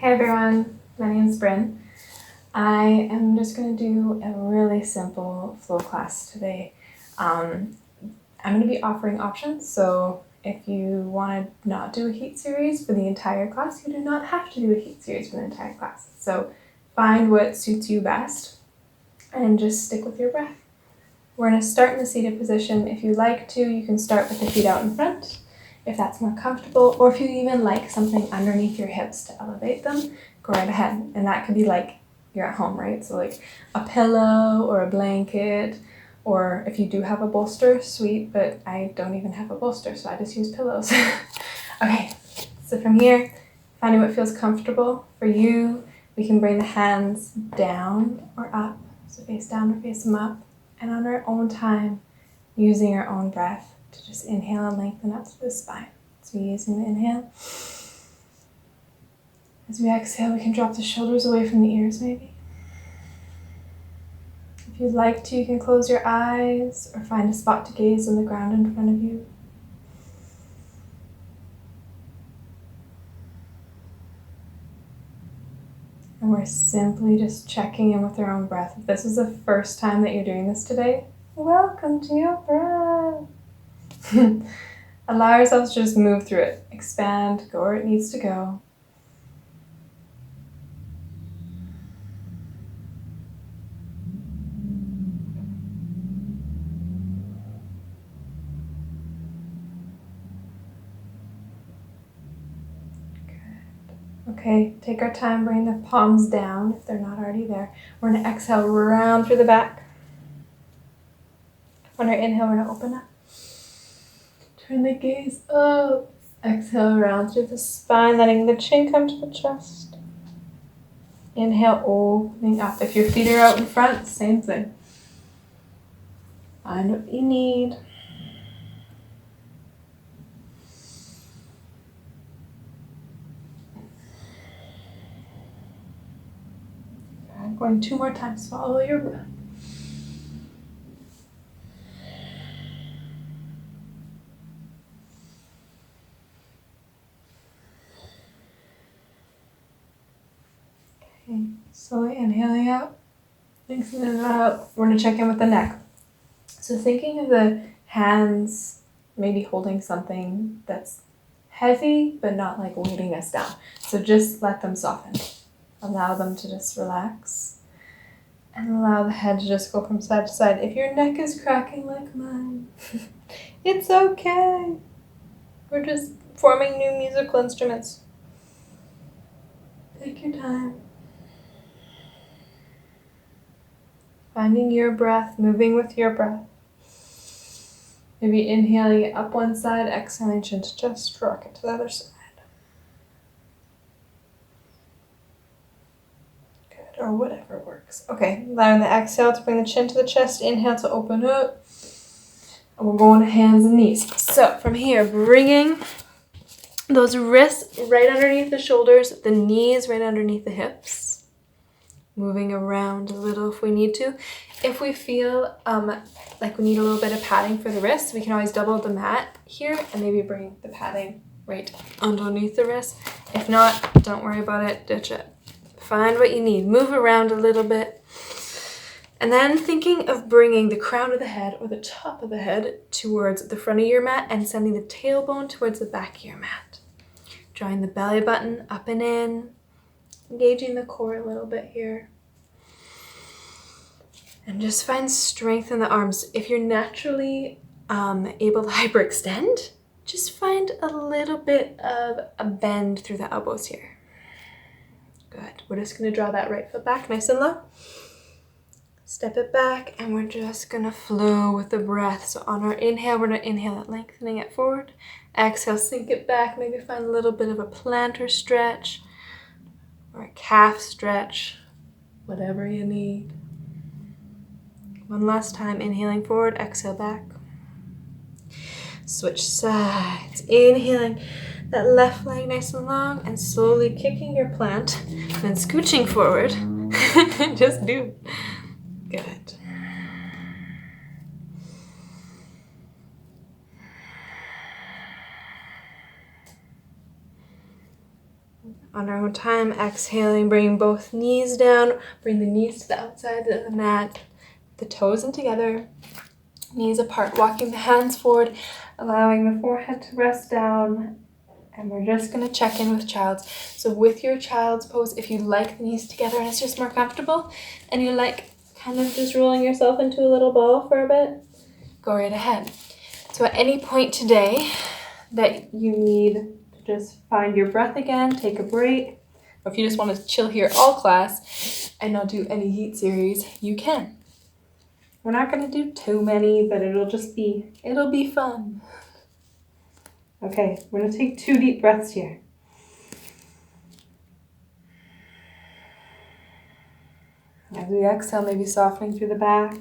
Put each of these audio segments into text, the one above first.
Hey everyone, my name is Brin. I am just going to do a really simple flow class today. I'm going to be offering options, so if you want to not do a heat series for the entire class, you do not have to do a heat series for the entire class. So find what suits you best and just stick with your breath. We're going to start in the seated position. If you like to, you can start with the feet out in front, if that's more comfortable, or if you even like something underneath your hips to elevate them, go right ahead. And that could be like you're at home, right? So like a pillow or a blanket, or if you do have a bolster, sweet, but I don't even have a bolster, so I just use pillows. Okay, so from here, finding what feels comfortable for you, we can bring the hands down or up, so face down or face them up, and on our own time, using our own breath to just inhale and lengthen up through the spine. So using the inhale. As we exhale, we can drop the shoulders away from the ears maybe. If you'd like to, you can close your eyes or find a spot to gaze on the ground in front of you. And we're simply just checking in with our own breath. If this is the first time that you're doing this today, welcome to your breath. Allow yourselves to just move through it. Expand, go where it needs to go. Okay, take our time, bring the palms down if they're not already there. We're going to exhale round through the back. On our inhale, we're going to open up. Turn the gaze up. Exhale around through the spine, letting the chin come to the chest. Inhale, opening up. If your feet are out in front, same thing. Find what you need. Good. Going 2 more times. Follow your breath. Okay, slowly inhaling out, lengthening it out. We're going to check in with the neck. So thinking of the hands maybe holding something that's heavy, but not like weighting us down. So just let them soften. Allow them to just relax. And allow the head to just go from side to side. If your neck is cracking like mine, it's okay. We're just forming new musical instruments. Take your time. Finding your breath, moving with your breath. Maybe inhaling up one side, exhaling chin to chest, rock it to the other side. Good, or whatever works. Okay, allowing the exhale to bring the chin to the chest, inhale to open up. And we're going to hands and knees. So from here, bringing those wrists right underneath the shoulders, the knees right underneath the hips. Moving around a little if we need to. If we feel like we need a little bit of padding for the wrists, we can always double the mat here and maybe bring the padding right underneath the wrist. If not, don't worry about it, ditch it. Find what you need. Move around a little bit. And then thinking of bringing the crown of the head or the top of the head towards the front of your mat and sending the tailbone towards the back of your mat. Drawing the belly button up and in. Engaging the core a little bit here. And just find strength in the arms. If you're naturally able to hyperextend, just find a little bit of a bend through the elbows here. Good. We're just going to draw that right foot back nice and low. Step it back, and we're just going to flow with the breath. So on our inhale, we're going to inhale it, lengthening it forward. Exhale, sink it back. Maybe find a little bit of a plantar stretch or a calf stretch, whatever you need. One last time, inhaling forward, exhale back. Switch sides, inhaling that left leg nice and long and slowly kicking your plant, then scooching forward. Just do it. Good. On our own time, exhaling, bring both knees down, bring the knees to the outside of the mat, the toes in together, knees apart, walking the hands forward, allowing the forehead to rest down, and we're just going to check in with child's. So with your child's pose, if you like the knees together and it's just more comfortable, and you like kind of just rolling yourself into a little ball for a bit, go right ahead. So at any point today that you need to just find your breath again, take a break, or if you just want to chill here all class and not do any heat series, you can. We're not going to do too many, but it'll be fun. Okay, we're going to take 2 deep breaths here. As we exhale, maybe softening through the back.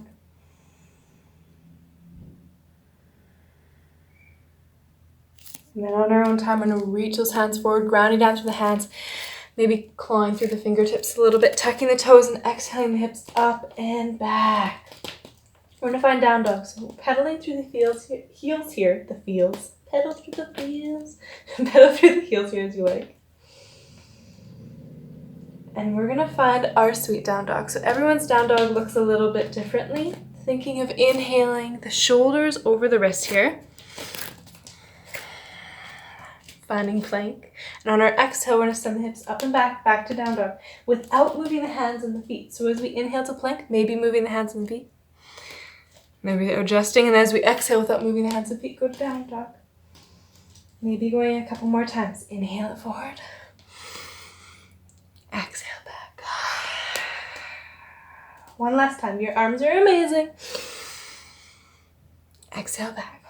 And then on our own time, we're going to reach those hands forward, grounding down through the hands, maybe clawing through the fingertips a little bit, tucking the toes and exhaling the hips up and back. We're going to find down dog. So we're pedaling through the heels here, the feels. Pedal through the heels. Pedal through the heels here as you like. And we're going to find our sweet down dog. So everyone's down dog looks a little bit differently. Thinking of inhaling the shoulders over the wrist here. Finding plank. And on our exhale, we're going to send the hips up and back to down dog without moving the hands and the feet. So as we inhale to plank, maybe moving the hands and the feet. Maybe adjusting, and as we exhale without moving the hands and feet, go to down dog. Maybe going a couple more times. Inhale it forward. Exhale back. One last time. Your arms are amazing. Exhale back.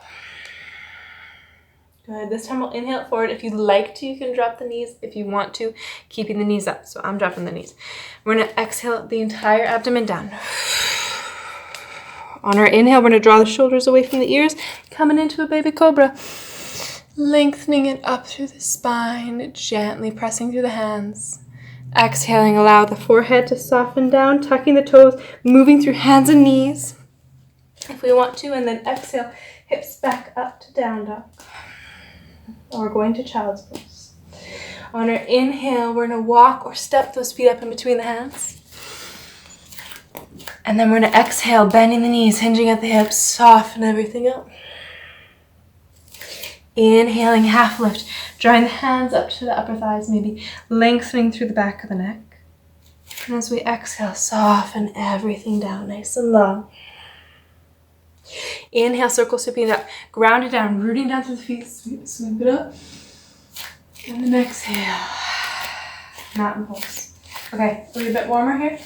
Good. This time we'll inhale it forward. If you'd like to, you can drop the knees. If you want to, keeping the knees up. So I'm dropping the knees. We're going to exhale the entire abdomen down. On our inhale, we're going to draw the shoulders away from the ears, coming into a baby cobra. Lengthening it up through the spine, gently pressing through the hands. Exhaling, allow the forehead to soften down, tucking the toes, moving through hands and knees if we want to, and then exhale, hips back up to down dog. Or going to child's pose. On our inhale, we're going to walk or step those feet up in between the hands. And then we're going to exhale, bending the knees, hinging at the hips, soften everything up. Inhaling, half lift, drawing the hands up to the upper thighs, maybe lengthening through the back of the neck. And as we exhale, soften everything down, nice and long. Inhale, circle, sweeping it up, ground it down, rooting down through the feet, sweep it up. And then exhale, mountain pose. Okay, a little bit warmer here.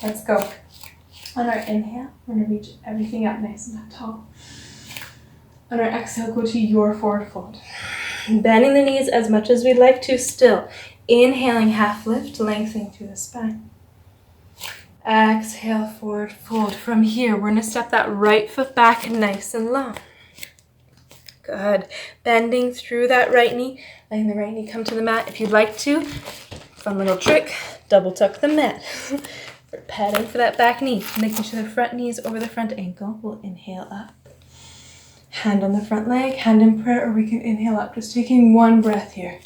Let's go. On our inhale, we're going to reach everything up nice and tall. On our exhale, go to your forward fold. Bending the knees as much as we'd like to still. Inhaling, half lift, lengthening through the spine. Exhale, forward fold. From here, we're going to step that right foot back nice and long. Good. Bending through that right knee, letting the right knee come to the mat. If you'd like to, fun little trick, double tuck the mat. We're padding for that back knee, making sure the front knee is over the front ankle. We'll inhale up. Hand on the front leg, hand in prayer, or we can inhale up, just taking one breath here.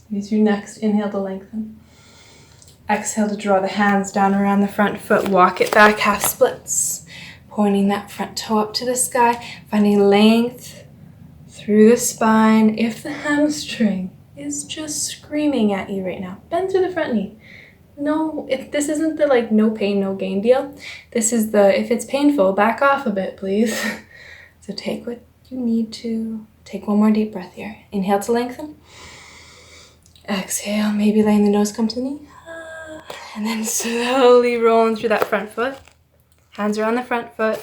Use your next inhale to lengthen. Exhale to draw the hands down around the front foot, walk it back, half splits. Pointing that front toe up to the sky, finding length through the spine. If the hamstring is just screaming at you right now, bend through the front knee. No, this isn't the no pain, no gain deal. This is if it's painful, back off a bit, please. So take what you need to. Take one more deep breath here. Inhale to lengthen. Exhale, maybe letting the nose come to the knee. And then slowly rolling through that front foot. Hands are on the front foot.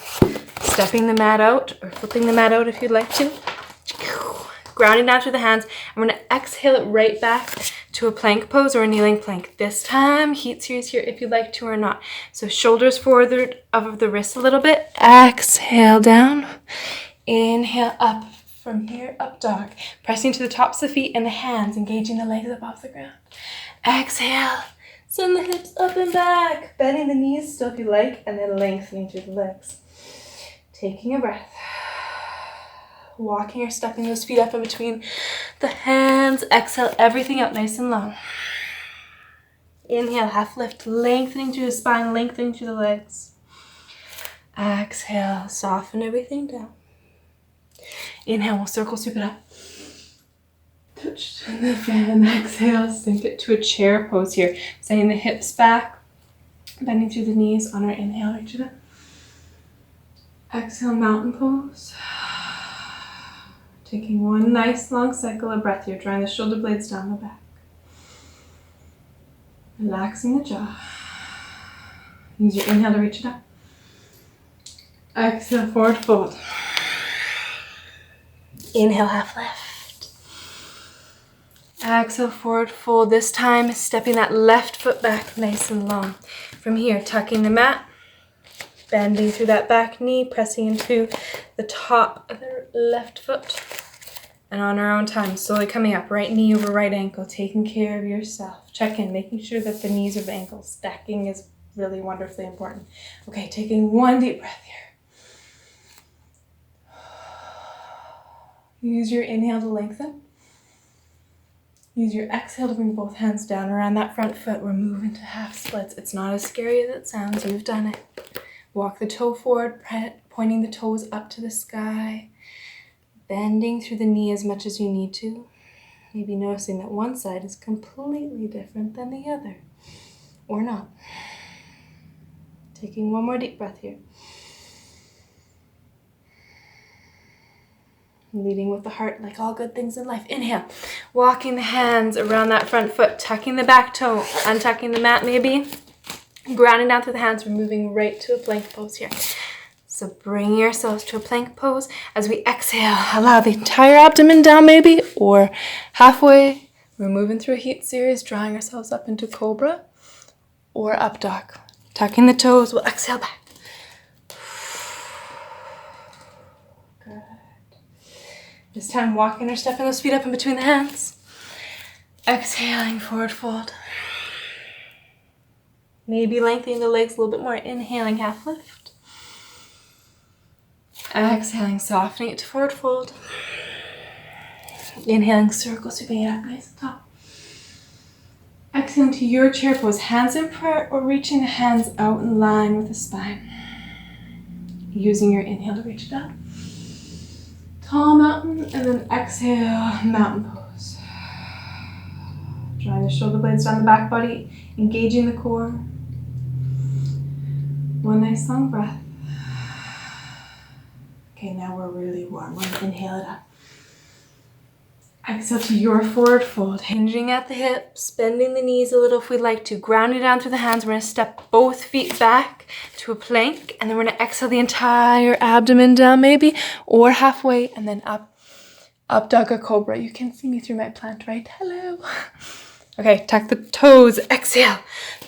Stepping the mat out, or flipping the mat out if you'd like to. Grounding down through the hands. I'm going to exhale it right back to a plank pose or a kneeling plank. This time, heat series here if you'd like to or not. So shoulders forward of the wrists a little bit. Exhale down. Inhale up. From here, up dog. Pressing to the tops of the feet and the hands, engaging the legs up off the ground. Exhale. Send the hips up and back. Bending the knees still if you like, and then lengthening through the legs. Taking a breath. walking or stepping those feet up in between the hands. Exhale everything out nice and long. Inhale, half lift, lengthening through the spine, lengthening through the legs. Exhale, soften everything down. Inhale, we'll circle sweep it up. Touch the fan, exhale, sink it to a chair pose here. Sending the hips back, bending through the knees on our inhale, reach it up. Exhale, mountain pose. Taking one nice long cycle of breath here, drawing the shoulder blades down the back. Relaxing the jaw. Use your inhale to reach it up. Exhale, forward fold. Inhale, half lift. Exhale, forward fold. This time, stepping that left foot back nice and long. From here, tucking the mat, bending through that back knee, pressing into the top of the left foot. And on our own time, slowly coming up, right knee over right ankle, taking care of yourself. Check in, making sure that the knees over the ankles. Stacking is really wonderfully important. Okay, taking one deep breath here. Use your inhale to lengthen. Use your exhale to bring both hands down around that front foot. We're moving to half splits. It's not as scary as it sounds. We've done it. Walk the toe forward, pointing the toes up to the sky. Bending through the knee as much as you need to. Maybe noticing that one side is completely different than the other. Or not. Taking one more deep breath here. Leading with the heart like all good things in life. Inhale. Walking the hands around that front foot. Tucking the back toe. Untucking the mat maybe. Grounding down through the hands. We're moving right to a plank pose here. So bring yourselves to a plank pose. As we exhale, allow the entire abdomen down maybe, or halfway. We're moving through a heat series, drawing ourselves up into cobra or up dog. Tucking the toes, we'll exhale back. Good. This time, walking or stepping those feet up in between the hands. Exhaling, forward fold. Maybe lengthening the legs a little bit more. Inhaling, half lift. Exhaling, softening it to forward fold. Inhaling, circle, sweeping it up nice and tall. Exhaling to your chair pose, hands in prayer or reaching the hands out in line with the spine. Using your inhale to reach it up. Tall mountain, and then exhale, mountain pose. Drawing the shoulder blades down the back body, engaging the core. One nice long breath. Okay, now we're really warm. We're gonna inhale it up. Exhale to your forward fold, hinging at the hips, bending the knees a little if we'd like to. Grounding down through the hands. We're gonna step both feet back to a plank, and then we're gonna exhale the entire abdomen down maybe, or halfway, and then up dog or cobra. You can see me through my plant, right? Hello. Okay, tuck the toes, exhale.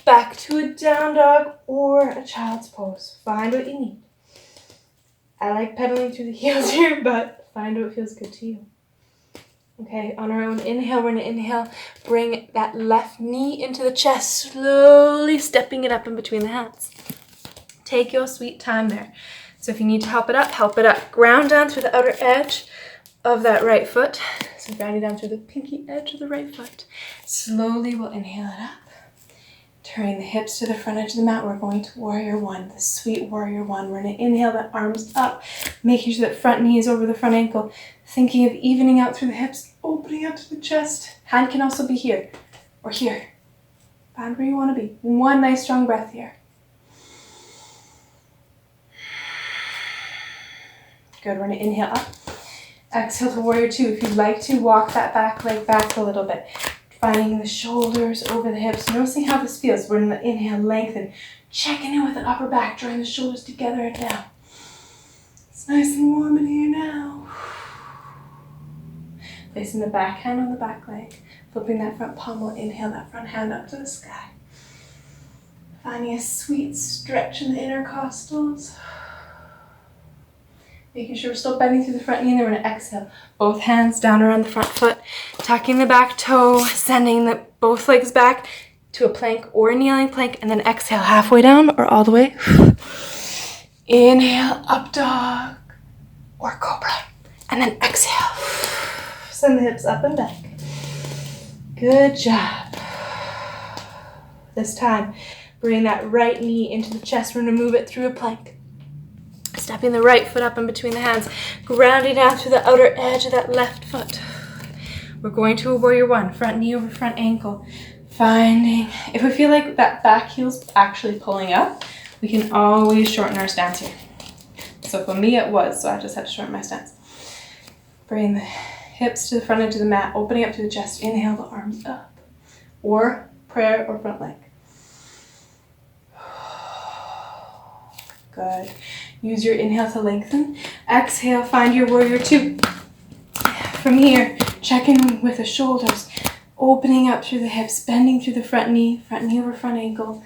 Back to a down dog or a child's pose. Find what you need. I like pedaling through the heels here, but find what feels good to you. Okay, on our own inhale, we're going to inhale. Bring that left knee into the chest, slowly stepping it up in between the hands. Take your sweet time there. So if you need to help it up, help it up. Ground down through the outer edge of that right foot. So grounding down through the pinky edge of the right foot. Slowly we'll inhale it up. Turning the hips to the front edge of the mat, we're going to warrior one, the sweet warrior one. We're going to inhale the arms up, making sure that front knee is over the front ankle, thinking of evening out through the hips, opening out to the chest. Hand can also be here or here. Find where you want to be. One nice strong breath here. Good, we're going to inhale up. Exhale to warrior two. If you'd like to, walk that back leg back a little bit. Finding the shoulders over the hips. Noticing how this feels. We're going to inhale, lengthen. Checking in with the upper back. Drawing the shoulders together and down. It's nice and warm in here now. Placing the back hand on the back leg. Flipping that front palm. We'll inhale that front hand up to the sky. Finding a sweet stretch in the intercostals. Making sure we're still bending through the front knee, and then we're going to exhale. Both hands down around the front foot. Tucking the back toe, sending both legs back to a plank or a kneeling plank, and then exhale halfway down or all the way. Inhale, up dog or cobra. And then exhale. Send the hips up and back. Good job. This time, bring that right knee into the chest. We're going to move it through a plank. Stepping the right foot up in between the hands. Grounding down through the outer edge of that left foot. We're going to a warrior one. Front knee over front ankle. Finding, if we feel like that back heel's actually pulling up, we can always shorten our stance here. So for me it was, so I just had to shorten my stance. Bring the hips to the front edge of the mat, opening up through the chest. Inhale the arms up. Or prayer or front leg. Good. Use your inhale to lengthen. Exhale, find your warrior two. From here, check in with the shoulders. Opening up through the hips, bending through the front knee over front ankle,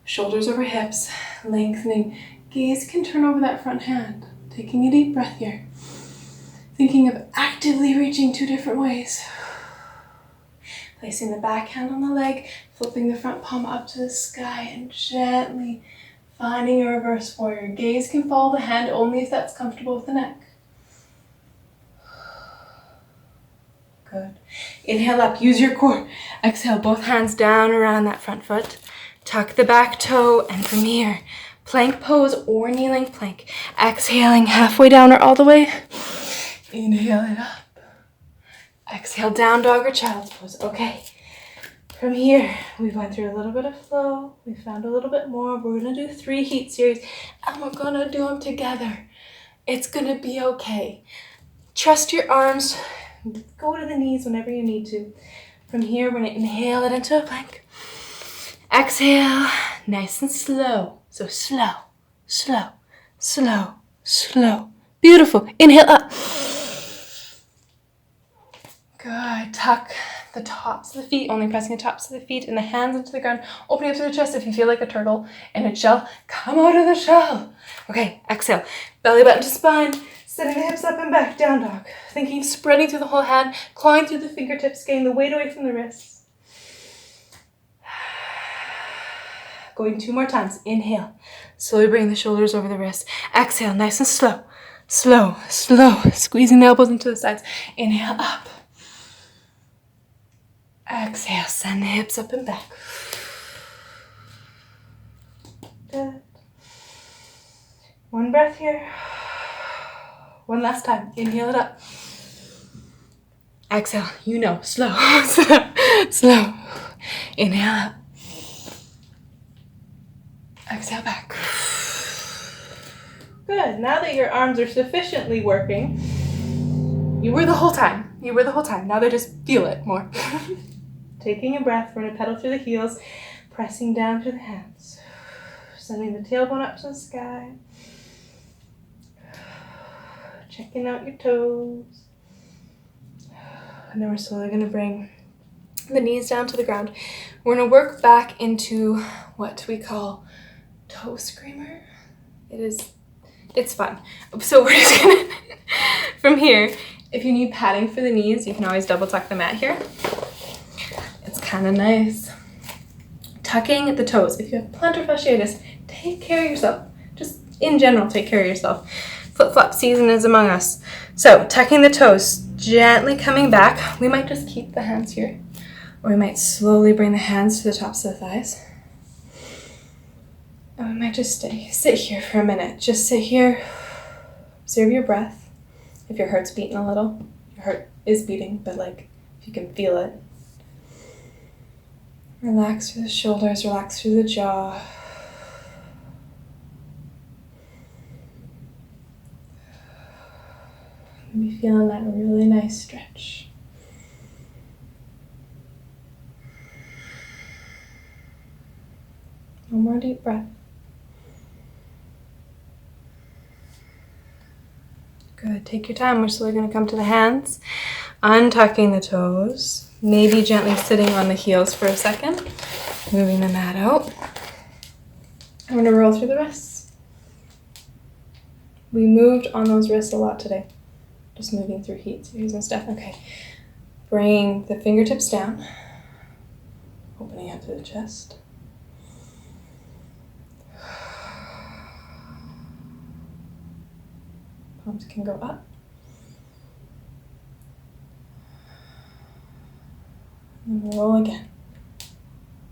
shoulders over hips, lengthening. Gaze can turn over that front hand. Taking a deep breath here. Thinking of actively reaching two different ways. Placing the back hand on the leg, flipping the front palm up to the sky, and gently finding a reverse warrior. Gaze can follow the hand only if that's comfortable with the neck. Good. Inhale up, use your core. Exhale, both hands down around that front foot. Tuck the back toe, and from here, plank pose or knee length plank. Exhaling halfway down or all the way. Inhale it up. Exhale, down dog or child's pose. Okay. From here, we went through a little bit of flow. We found a little bit more. We're going to do 3 heat series, and we're going to do them together. It's going to be okay. Trust your arms. Go to the knees whenever you need to. From here, we're going to inhale it into a plank. Exhale, nice and slow. So slow, slow, slow, slow. Beautiful. Inhale up. Good. Tuck the tops of the feet, only pressing the tops of the feet and the hands into the ground. Opening up through the chest if you feel like a turtle in a shell. Come out of the shell. Okay, exhale. Belly button to spine. Setting the hips up and back, down dog. Thinking spreading through the whole hand, clawing through the fingertips, getting the weight away from the wrists. Going 2 more times. Inhale. Slowly bring the shoulders over the wrists. Exhale, nice and slow. Slow, slow. Squeezing the elbows into the sides. Inhale, up. Exhale, send the hips up and back. Good. 1 breath here. 1 last time. Inhale it up. Exhale. Slow, slow, slow. Inhale up. Exhale back. Good. Now that your arms are sufficiently working, you were the whole time. Now they just feel it more. Taking a breath. We're going to pedal through the heels, pressing down through the hands. Sending the tailbone up to the sky. Checking out your toes. And then we're slowly going to bring the knees down to the ground. We're going to work back into what we call toe screamer. It's fun. So we're just going to, from here, if you need padding for the knees, you can always double tuck the mat here. It's kind of nice. Tucking the toes. If you have plantar fasciitis, take care of yourself. Just in general, take care of yourself. Flip-flop season is among us. So tucking the toes, gently coming back. We might just keep the hands here, or we might slowly bring the hands to the tops of the thighs. And we might just sit here for a minute. Just sit here, observe your breath. If your heart's beating a little, your heart is beating, but like if you can feel it. Relax through the shoulders, relax through the jaw. Be feeling that really nice stretch. One more deep breath. Good. Take your time. We're slowly going to come to the hands, untucking the toes, maybe gently sitting on the heels for a second, moving the mat out. I'm going to roll through the wrists. We moved on those wrists a lot today. Just moving through heat series and stuff. Okay. Bring the fingertips down, opening up to the chest. Palms can go up. And roll again.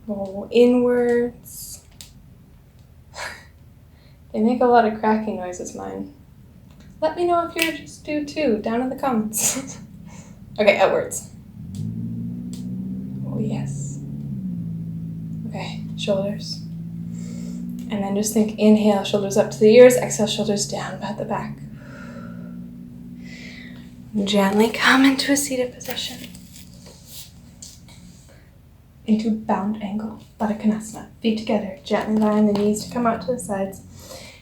Roll inwards. They make a lot of cracking noises, mine. Let me know if yours do too, down in the comments. Okay, outwards. Oh, yes. Okay, shoulders. And then just think, inhale, shoulders up to the ears, exhale, shoulders down at the back. Gently come into a seated position. Into bound angle, Baddha Konasana. Feet together, gently allowing the knees to come out to the sides.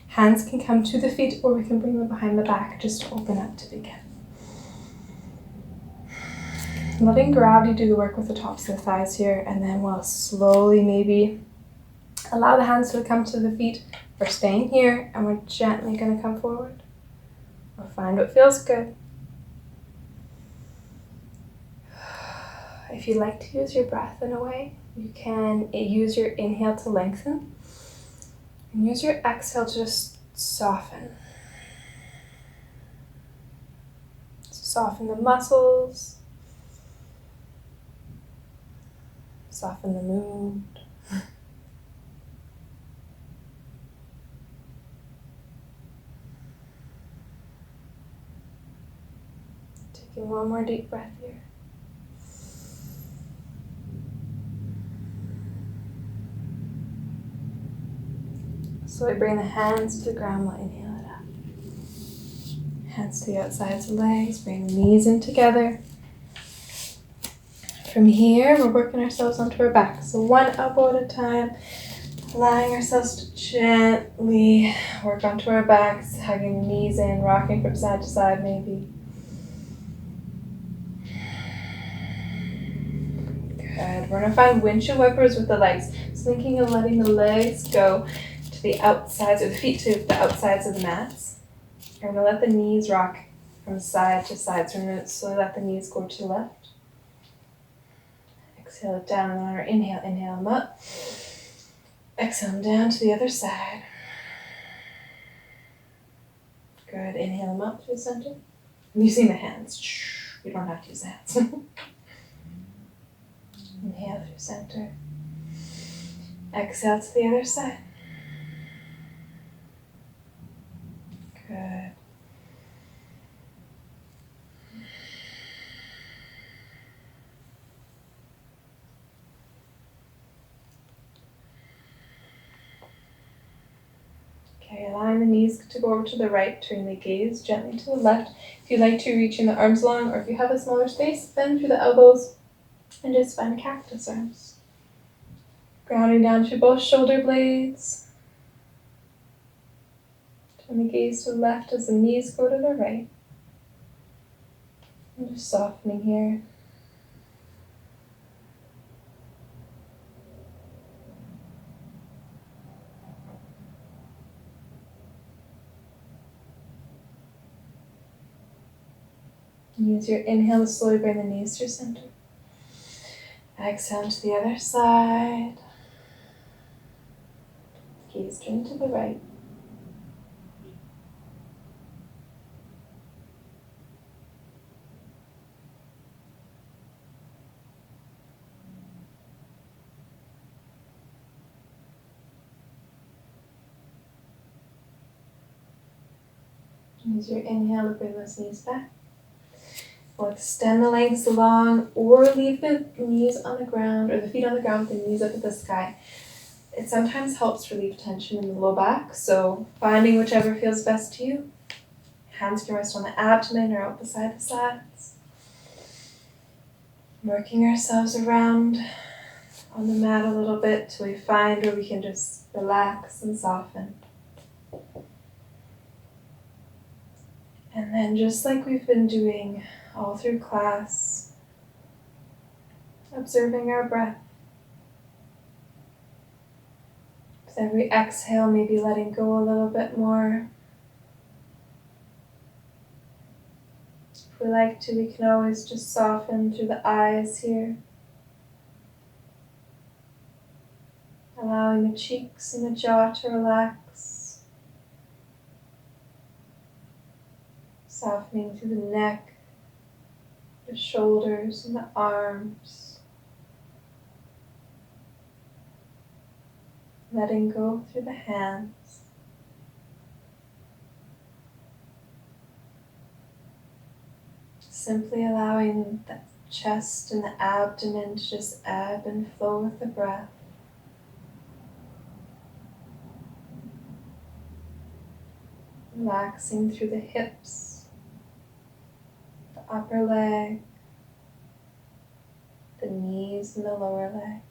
Hands can come to the feet or we can bring them behind the back just to open up to begin. Letting gravity do the work with the tops of the thighs here, and then we'll slowly maybe allow the hands to come to the feet. We're staying here and we're gently going to come forward. We'll find what feels good. If you like to use your breath in a way, you can use your inhale to lengthen and use your exhale to just soften. Soften the muscles, soften the mood. Taking one more deep breath here. Slowly bring the hands to the ground while inhale it up. Hands to the outsides of the legs, bring the knees in together. From here, we're working ourselves onto our back. So one elbow at a time, allowing ourselves to gently work onto our backs, hugging the knees in, rocking from side to side maybe. Good. We're going to find windshield wipers with the legs. So thinking of letting the legs go to the outsides, or the feet to the outsides of the mats. And we're going to let the knees rock from side to side. So we're going to slowly let the knees go to the left. Exhale it down, and on our inhale, inhale them up. Exhale them down to the other side. Good. Inhale them up to the center. I'm using the hands. You don't have to use the hands. Inhale through center. Exhale to the other side. Good. Okay, allowing the knees to go over to the right, turn the gaze gently to the left. If you'd like to, reaching the arms long, or if you have a smaller space, bend through the elbows and just find cactus arms. Grounding down to both shoulder blades. Turn the gaze to the left as the knees go to the right. And just softening here. Use your inhale to slowly bring the knees through center. Exhale to the other side. Gaze turn to the right. Use your inhale to bring those knees back. We'll extend the legs along or leave the knees on the ground or the feet on the ground with the knees up at the sky. It sometimes helps relieve tension in the low back, so finding whichever feels best to you. Hands can rest on the abdomen or out beside the sides. Working ourselves around on the mat a little bit till we find where we can just relax and soften. And then just like we've been doing all through class, observing our breath. With every exhale, maybe letting go a little bit more. If we like to, we can always just soften through the eyes here. Allowing the cheeks and the jaw to relax. Softening through the neck, the shoulders and the arms. letting go through the hands. Simply allowing the chest and the abdomen to just ebb and flow with the breath. Relaxing through the hips, the upper leg, the knees and the lower leg.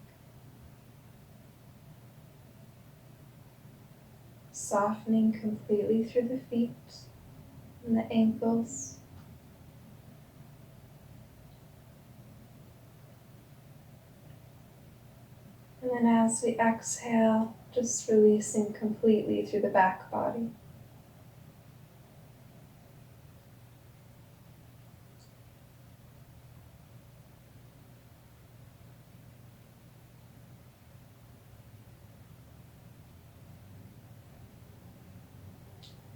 Softening completely through the feet and the ankles. And then as we exhale, just releasing completely through the back body.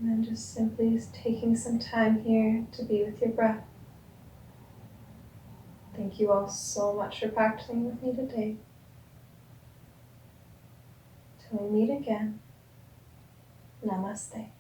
And then just simply taking some time here to be with your breath. Thank you all so much for practicing with me today. Till we meet again, namaste.